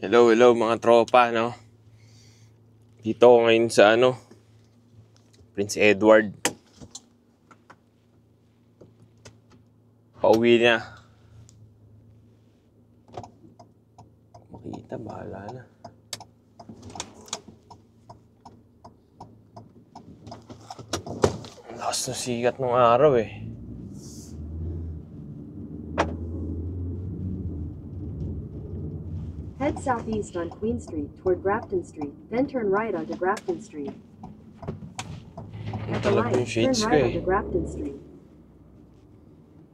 Hello, hello mga tropa, no? Dito ako ngayon sa Prince Edward. Pauwi na. Makita, bahala na. Ang lakas ng sikat ng araw eh. Head southeast on Queen Street toward Grafton Street, then turn right onto Grafton Street. At the Talag light, yung turn shades ko right eh. onto Grafton Street.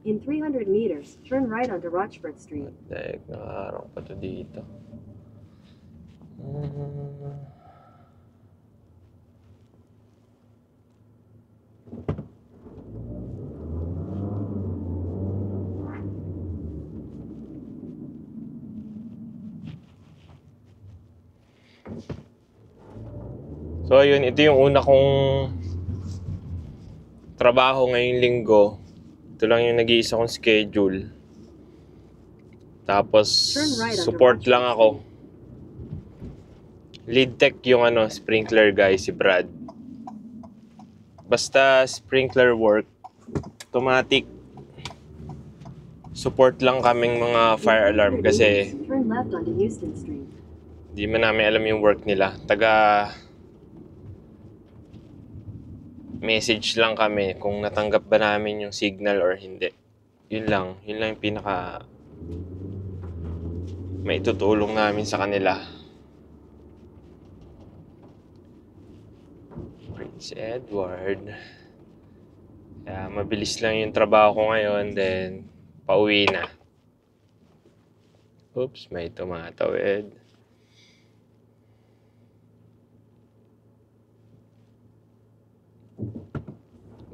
In 300 meters, turn right onto Rochford Street. Dahil nakaharang pa to dito. So ayun, ito yung una kong trabaho ngayong linggo. Ito lang yung nag-iisa kong schedule. Tapos Turn right onto support Rochford lang ako. Lead tech yung sprinkler guy, si Brad. Basta sprinkler work, automatic. Support lang kaming mga fire alarm kasi Turn left onto Houston Street. di man namin alam yung work nila. Message lang kami kung natanggap ba namin yung signal or hindi. Yun lang yung pinaka maitutulong namin sa kanila. Prince Edward. Kaya mabilis lang yung trabaho ko ngayon, then pauwi na. Oops, may tumatawid.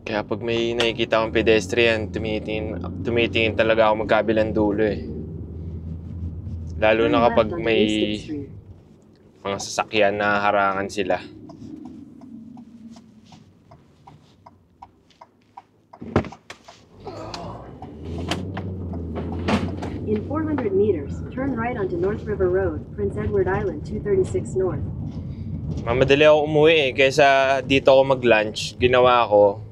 Kaya pag may nakikita akong pedestrian, tumitingin talaga ako magkabilang dulo eh. Lalo na kapag may mga sasakyan na harangan sila. In 400 meters, turn right onto North River Road, Prince Edward Island, 236 North. Mamadali ako umuwi eh, kaysa dito ako mag-lunch. Ginawa ko,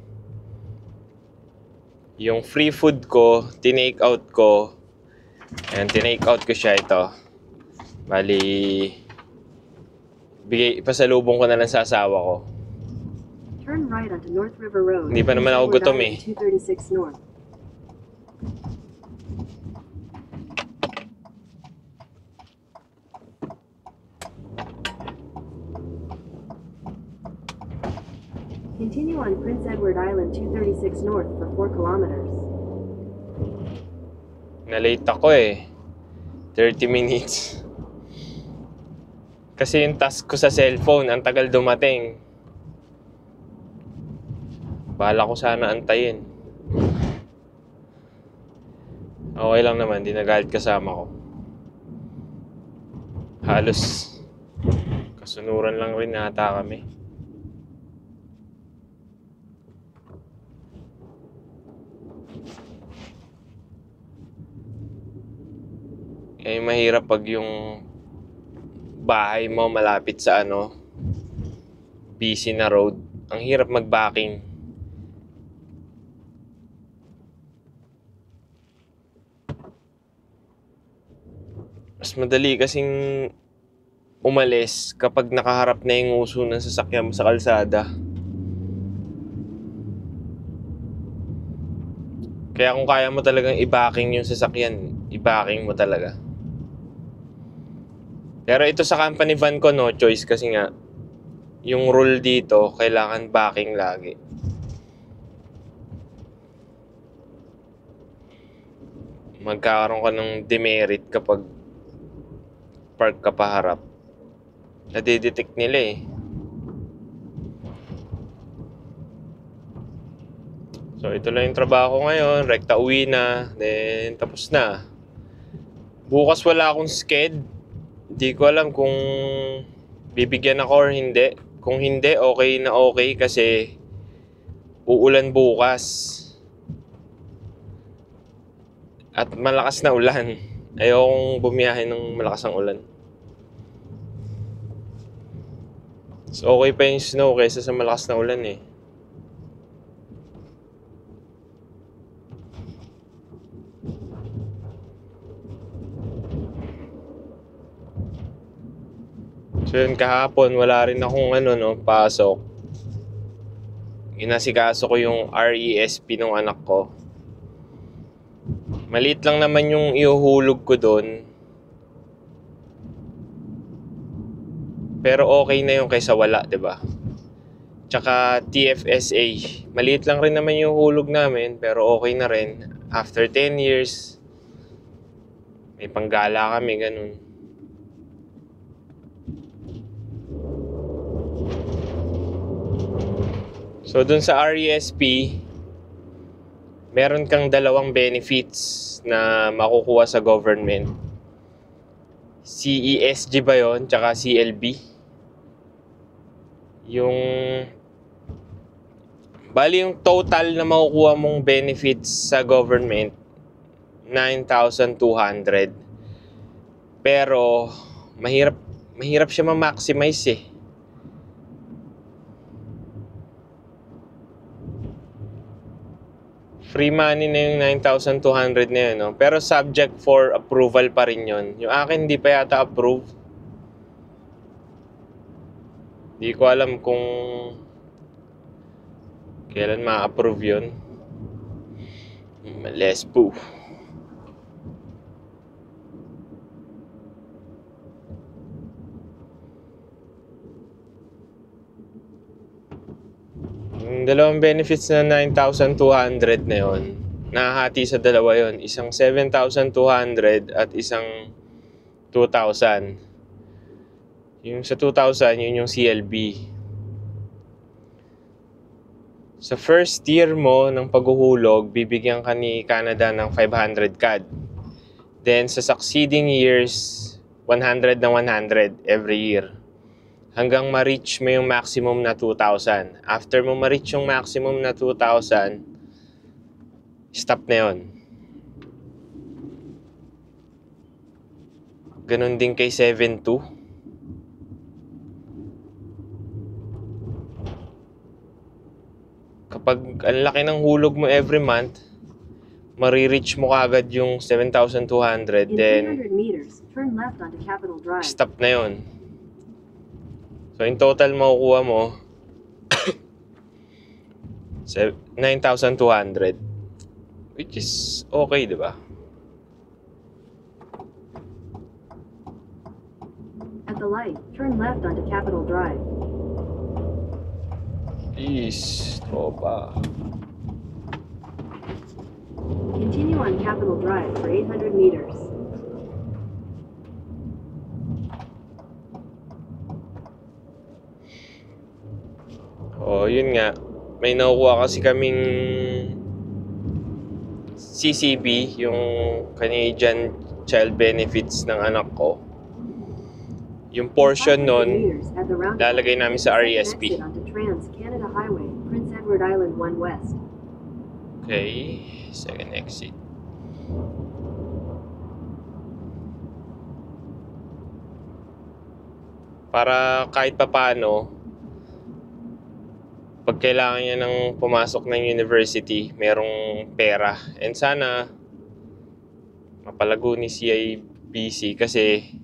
yung free food ko, tinake out ko. Ayan, tinake out ko siya ito. Bali, ipasalubong ko na lang sa asawa ko. Turn right onto North River Road. Hindi pa naman ako gutom eh. 236 North. Continue on Prince Edward Island 236 North for 4 kilometers. Na-late ako eh. 30 minutes. Kasi yung task ko sa cellphone, ang tagal dumating. Bala ko sana antayin. Okay lang naman, di nagalit kasama ko. Halos kasunuran lang rin ata kami. Eh, mahirap pag yung bahay mo malapit sa busy na road. Ang hirap mag-backing. Mas madali kasing umalis kapag nakaharap na yung uso ng sasakyan mo sa kalsada. Kaya kung kaya mo talagang i-backing yung sasakyan, i-backing mo talaga. Pero ito sa company van ko, no choice kasi nga, yung rule dito, kailangan backing lagi. Magkakaroon ka ng demerit kapag park ka paharap. Nadidetect nila eh. So ito lang yung trabaho ko ngayon, rekta uwi na, then tapos na. Bukas wala akong sked. Hindi ko alam kung bibigyan ako or hindi. Kung hindi, okay na okay kasi uulan bukas. At malakas na ulan. Ayokong bumiyahe ng malakas ang ulan. So okay pa yung snow kaysa sa malakas na ulan eh. So yun, kahapon wala rin akong pasok. Inasikaso ko yung RESP ng anak ko. Maliit lang naman yung ihuhulog ko doon. Pero okay na yung kaysa wala, 'di ba? Tsaka TFSA. Maliit lang rin naman yung hulog namin, pero okay na rin. After 10 years, may panggala kami, ganun. So dun sa RESP, meron kang dalawang benefits na makukuha sa government. CESG ba yun? Tsaka CLB. Bali yung total na makukuha mong benefits sa government, 9,200. Pero mahirap siya ma-maximize eh. Free money na yung 9,200 na yun, no? Pero subject for approval pa rin yun. Yung akin hindi pa yata approve. Hindi ko alam kung kailan ma-approve yun. Males po. Yung dalawang benefits na 9,200 na yun, nahahati sa dalawa yun. Isang 7,200 at isang 2,000. Yung sa 2,000, yun yung CLB. Sa first year mo ng paghuhulog, bibigyan ka ni Canada ng 500 CAD. Then sa succeeding years, 100 na 100 every year. Hanggang ma-reach mo yung maximum na 2,000. After mo ma-reach yung maximum na 2,000, stop na yun. Ganun din kay 7,200. Kapag ang laki ng hulog mo every month, marireach mo kaagad yung 7,200, In then 300 meters, turn left onto Capitol Drive. stop na yun. So in total makukuha mo 9,200, which is okay, di ba? At the light, turn left onto Capitol Drive. Peace, tropa. Continue on Capitol Drive for 800 meters. Oh, yun nga. May nakukuha kasi kaming CCB, yung Canadian Child Benefits ng anak ko. Yung portion nun, lalagay namin sa RESP. Onto Trans-Canada Highway, Prince Edward Island 1 West. Okay, second exit. Para kahit papaano, pag kailangan niya ng pumasok ng university, merong pera. And sana mapalago ni CIBC kasi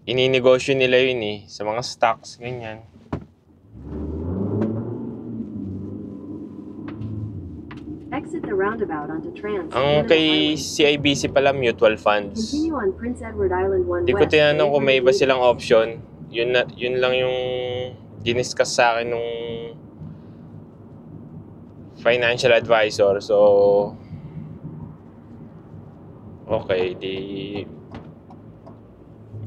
ininegosyo nila yun eh, sa mga stocks, ganyan. Exit the roundabout onto Trans. Ang kay CIBC pala, mutual funds. Continue on Prince Edward Island 1 Hindi ko West. tinanong kung may iba 800 silang option. Yun lang yung diniscuss sa akin nung financial advisor. So, okay, di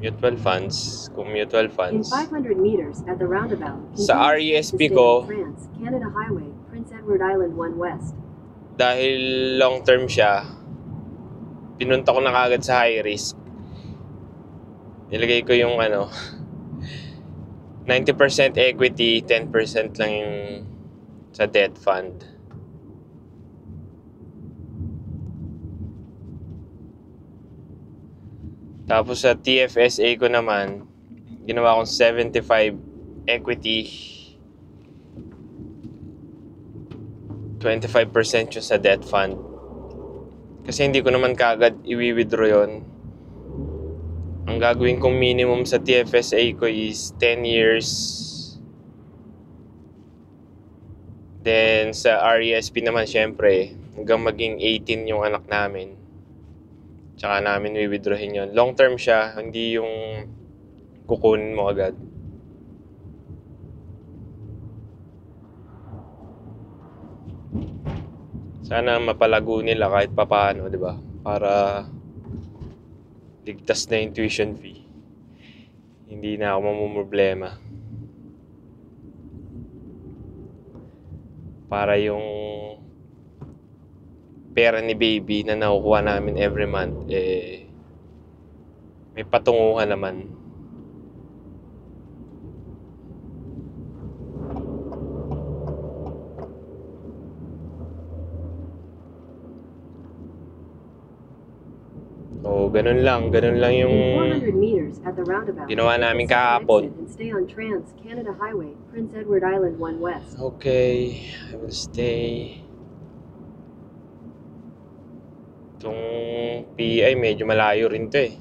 mutual funds. Kung mutual In funds. 500 meters at the roundabout. Sa continue RESP to stay ko, on Trans-Canada Highway, Prince Edward Island 1 West. dahil long term siya, pinunta ko na kagad sa high risk. Nilagay ko yung 90% equity, 10% lang yung sa debt fund. Tapos sa TFSA ko naman, ginawa kong 75 equity. 25% yun sa debt fund. Kasi hindi ko naman kaagad i-withdraw yun. Ang gagawin kong minimum sa TFSA ko is 10 years. Then sa RESP naman syempre, hanggang maging 18 yung anak namin. Tsaka namin i-withdrawin yun. Long term siya, hindi yung kukunin mo agad. Sana mapalago nila kahit papaano, di ba? Para ligtas na yung tuition fee. Hindi na ako mamumroblema. Para yung pera ni baby na nakukuha namin every month, may patunguhan naman. So, ganun lang yung In 400 meters at the roundabout, ginawa namin take the second kahapon. exit and stay on Trans-Canada Highway, Prince Edward Island 1 West. Okay, I will stay. Itong PI medyo malayo rin to eh.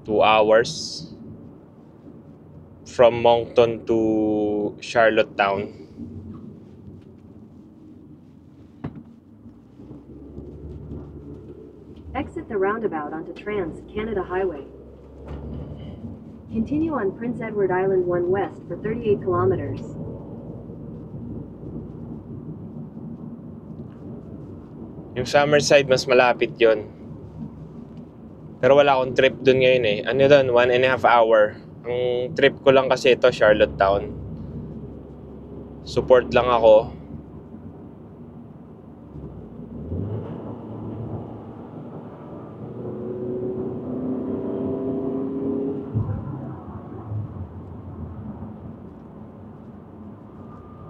2 hours from Moncton to Charlottetown. Exit the roundabout onto Trans-Canada Highway. Continue on Prince Edward Island 1 West for 38 kilometers. Yung Summerside mas malapit yon. Pero wala akong trip dun ngayon eh. Ano dun? 1.5 hour. Ang trip ko lang kasi ito, Charlottetown. Support lang ako.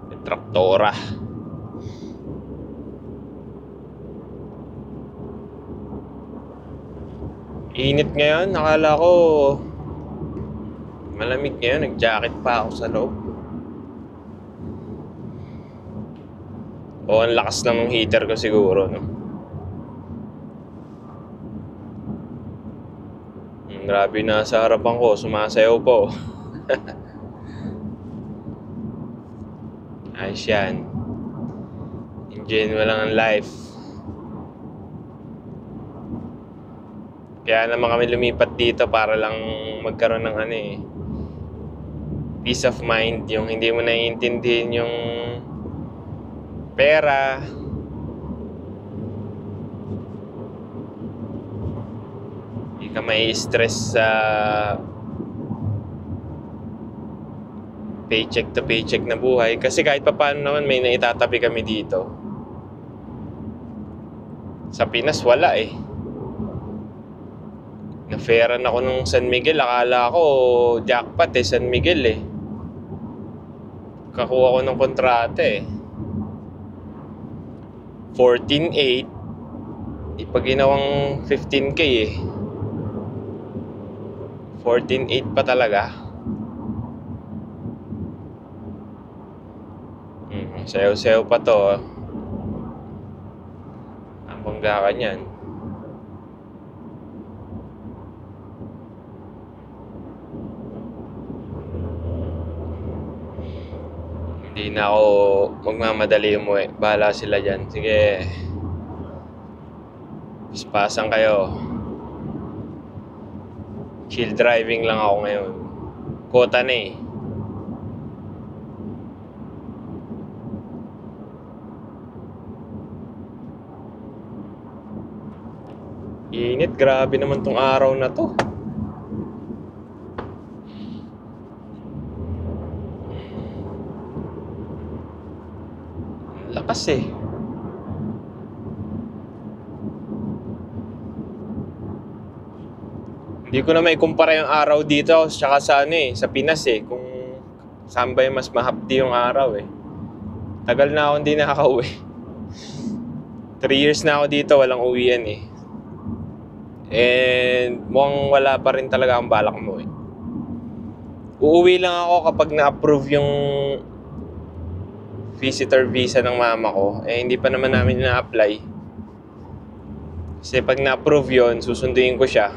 May traktora. Init ngayon, nakala ko malamig ngayon, nag-jacket pa ako sa loob. O ang lakas lang ng heater ko siguro, no? Grabe na sa harapan ko, sumasayaw po. Ayos yan. Enjoy mo lang ang life. Kaya naman kami lumipat dito para lang magkaroon ng peace of mind. Yung hindi mo naiintindihin yung pera. Hindi ka may stress sa paycheck to paycheck na buhay. Kasi kahit papaano naman may naitatabi kami dito. Sa Pinas wala eh. Na-fairan ako nung San Miguel. Akala ko jackpot eh, San Miguel eh. Kakuha ko ng kontrata eh. 14.8. Ipag ginawang 15k eh. 14.8 pa talaga. Sayaw-sayaw pa to. Ang bangga ka niyan. Hindi na ako magmamadali umuwi. Bahala sila dyan. Sige. Paspasan kayo. Chill driving lang ako ngayon. Kota na eh. Init. Grabe naman tong araw na to. Lakas eh. Hindi ko na maikumpara yung araw dito tsaka sa sa Pinas eh. Kung saan ba yung mas mahapdi yung araw eh. Tagal na ako hindi nakaka-uwi. 3 years na ako dito, walang uwian eh. And mukhang wala pa rin talaga ang balak mo eh. Uuwi lang ako kapag na-approve yung visitor visa ng mama ko. Eh hindi pa naman namin na-apply. Kasi pag na-approve yun, susunduin ko siya.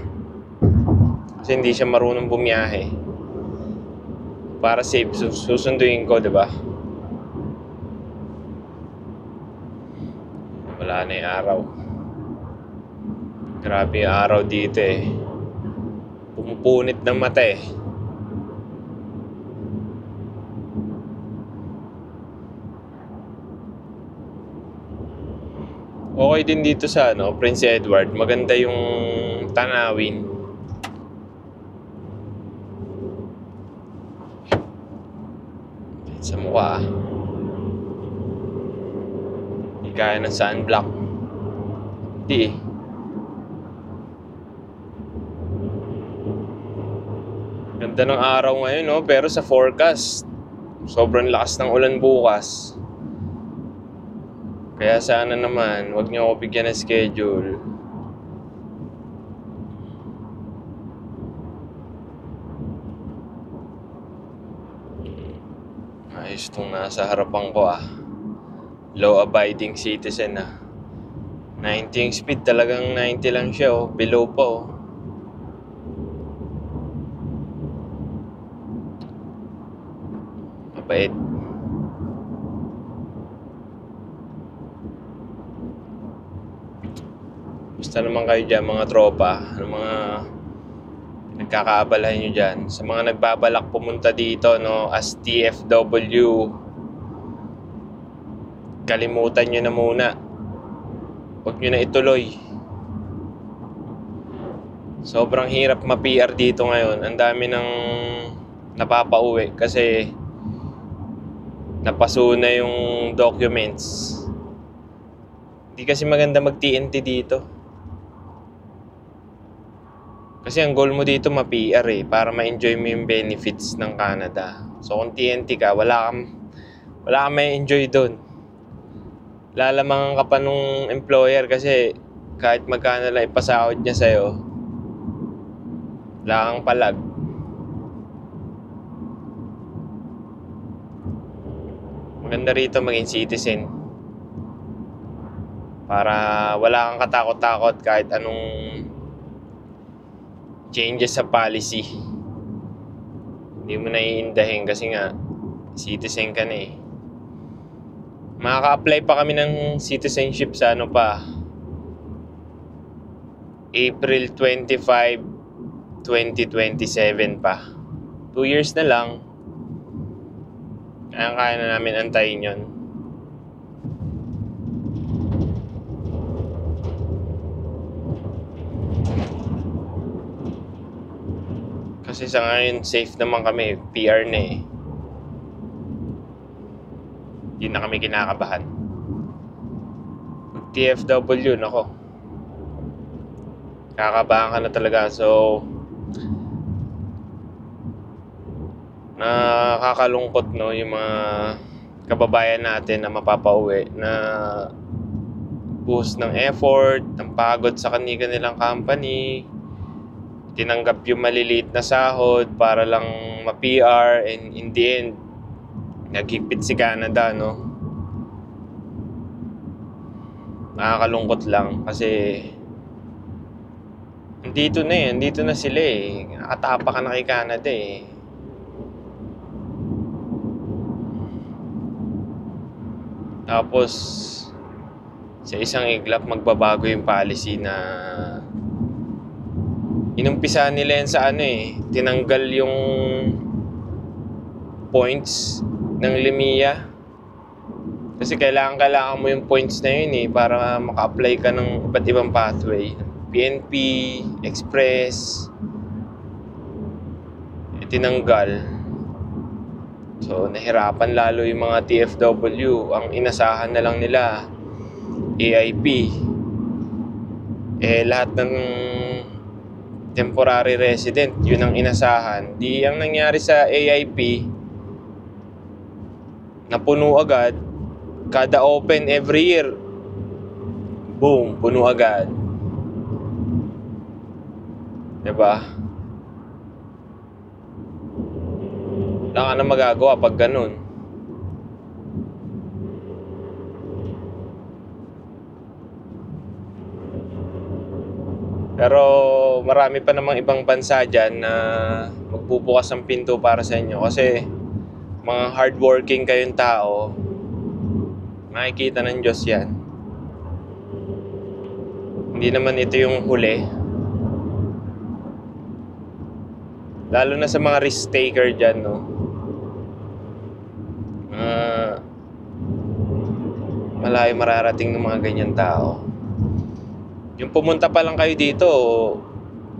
Kasi hindi siya marunong bumiyahe. Para safe, susunduin ko, diba? Wala na yung araw. Grabe yung araw dito eh. Pumupunit ng mata eh. Okay din dito sa Prince Edward. Maganda yung tanawin. Sa mukha. Hindi kaya ng sunblock. Hindi eh. Ganda ng araw ngayon, no? Pero sa forecast, sobrang lakas ng ulan bukas. Kaya sana naman, wag niyo ako bigyan ng schedule. Ayos tong nasa harapan ko ah. Law abiding citizen ah. 90 yung speed, talagang 90 lang siya oh. Below pa oh. Mabait. Basta naman kayo dyan mga tropa. Ano mga nagkakaabalahan nyo dyan. Sa mga nagbabalak pumunta dito as TFW, kalimutan nyo na muna. Huwag nyo na ituloy. Sobrang hirap ma-PR dito ngayon. Ang dami ng napapauwi kasi napaso na yung documents. Hindi kasi maganda mag-TNT dito. Kasi ang goal mo dito ma-PR eh, para ma-enjoy mo yung benefits ng Canada. So kung TNT ka, wala kang ma-enjoy doon. Lalamangan ka pa nung employer kasi kahit magkano lang ipasahod niya sa'yo, wala kang palag. Maganda rito maging citizen. Para wala kang katakot-takot kahit anong changes sa policy. Hindi mo naiindahin kasi nga citizen ka na eh. Makaka-apply pa kami ng citizenship sa April 25, 2027 pa. 2 years na lang. Kaya na namin antayin yun. Kasi sa ngayon, safe naman kami. PR na eh. Hindi na kami kinakabahan. TFW, nako. Kakabahan ka na talaga. So, nakakalungkot yung mga kababayan natin na mapapauwi na buhos ng effort, ng pagod sa kanilang company, tinanggap yung maliliit na sahod para lang ma-PR, and in the end naghigpit si Canada Nakakalungkot lang kasi andito na sila eh. Nakatapa ka na kay Canada eh. Tapos sa isang iglap magbabago yung policy na inumpisa nila yan sa tinanggal yung points ng LIMIA. Kasi kailangan mo yung points na yun para maka-apply ka ng iba't ibang pathway. PNP, Express, tinanggal. So nahirapan lalo yung mga TFW. Ang inasahan na lang nila AIP. Lahat ng temporary resident, yun ang inasahan. Di ang nangyari sa AIP, napuno agad. Kada open every year, boom, puno agad. Diba? Wala ka na magagawa pag ganun. Pero marami pa namang ibang bansa dyan na magbubukas ng pinto para sa inyo. Kasi mga hardworking kayong tao, makikita ng Diyos yan. Hindi naman ito yung huli. Lalo na sa mga risk taker dyan, no? Malayo mararating ng mga ganyan tao. Yung pumunta pa lang kayo dito,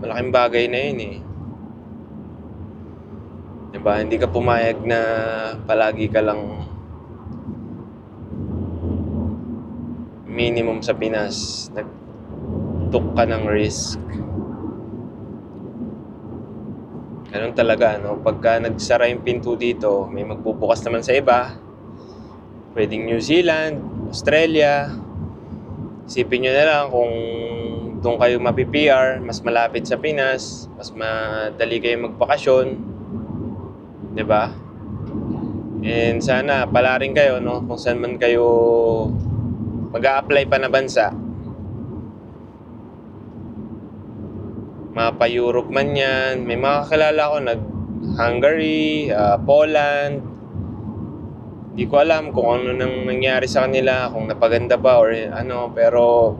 malaking bagay na yun eh. Diba? Hindi ka pumayag na palagi ka lang minimum sa Pinas. Nag-took ka ng risk. Ganun talaga, no? Pagka nagsara yung pinto dito, may magbubukas naman sa iba. Pwedeng New Zealand, Australia. Isipin nyo na lang kung doon kayo mapi-PR, mas malapit sa Pinas, mas madali kayo magbakasyon. Diba? And sana pala rin kayo, no? Kung saan man kayo mag-a-apply pa na bansa. Mapa-Europe man yan. May mga kakilala ko nag-Hungary, Poland. Hindi ko alam kung ano nang nangyari sa kanila, kung napaganda ba or ano, pero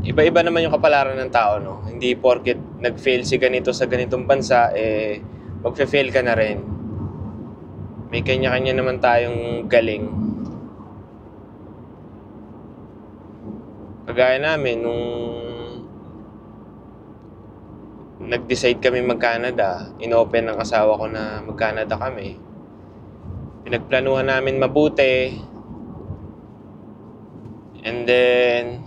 iba-iba naman yung kapalaran ng tao, no? Hindi porket nag-fail si ganito sa ganitong bansa, magfe-fail ka na rin. May kanya-kanya naman tayong galing. Kagaya namin, nung nag-decide kami mag-Canada, in-open ng asawa ko na mag-Canada kami. Pinagplanuhan namin mabuti. And then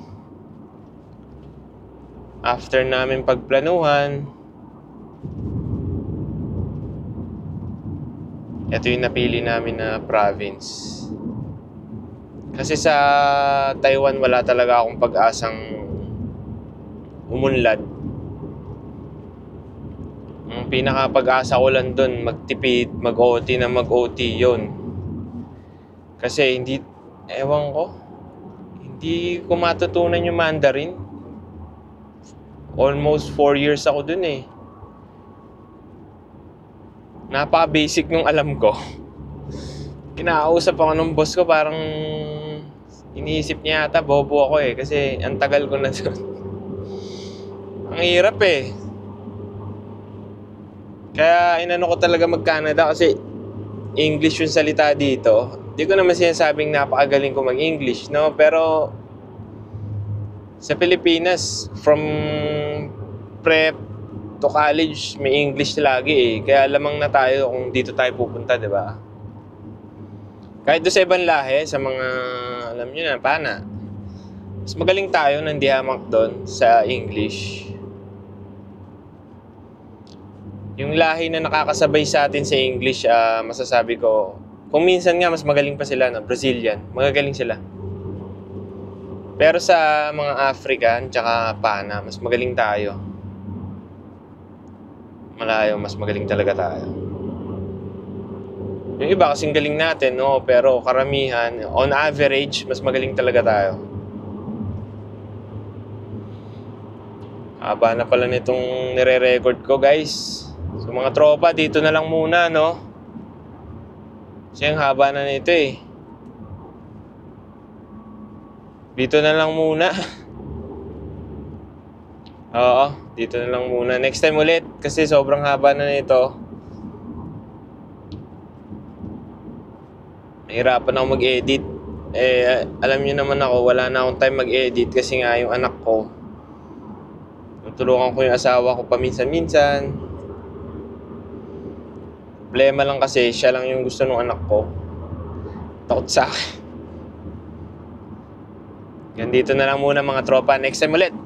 after namin pagplanuhan, ito yung napili namin na province. Kasi sa Taiwan wala talaga akong pag-asang umunlad. Ang pinaka-pag-asa ko lang dun, magtipid, mag-OT na mag-OT, yun. Kasi hindi, ewan ko, hindi ko matutunan yung Mandarin. Almost 4 years ako dun eh. Napaka-basic nung alam ko. Kinakausap ako ng boss ko, parang iniisip niya yata, bobo ako eh. Kasi ang tagal ko na dun. Ang hirap eh. Kaya inano ko talaga mag-Canada kasi English yung salita dito. Hindi ko naman sinasabing napakagaling ko mag-English, no? Pero sa Pilipinas, from prep to college, may English lagi eh. Kaya lamang na tayo kung dito tayo pupunta, di ba? Kahit doon sa ibang lahi, sa mga, alam nyo na, pana. Mas magaling tayo ng dihamak doon sa English. Yung lahi na nakakasabay sa atin sa English, masasabi ko, kung minsan nga mas magaling pa sila, no? Brazilian, magagaling sila. Pero sa mga African, tsaka Pana, mas magaling tayo. Malayo, mas magaling talaga tayo. Yung iba kasing galing natin, no? Pero karamihan, on average, mas magaling talaga tayo. Haba na pala nitong nire-record ko, guys. So mga tropa, dito na lang muna, no? Kasi ang haba na nito eh. Dito na lang muna. Oo, dito na lang muna. Next time ulit, kasi sobrang haba na nito. Nahirapan ako mag-edit. Alam niyo naman ako, wala na akong time mag-edit kasi nga yung anak ko. Tutulungan ko yung asawa ko paminsan-minsan. Problema lang kasi siya lang yung gusto ng anak ko. Takot sa akin. Yan, dito na lang muna mga tropa. Next time ulit.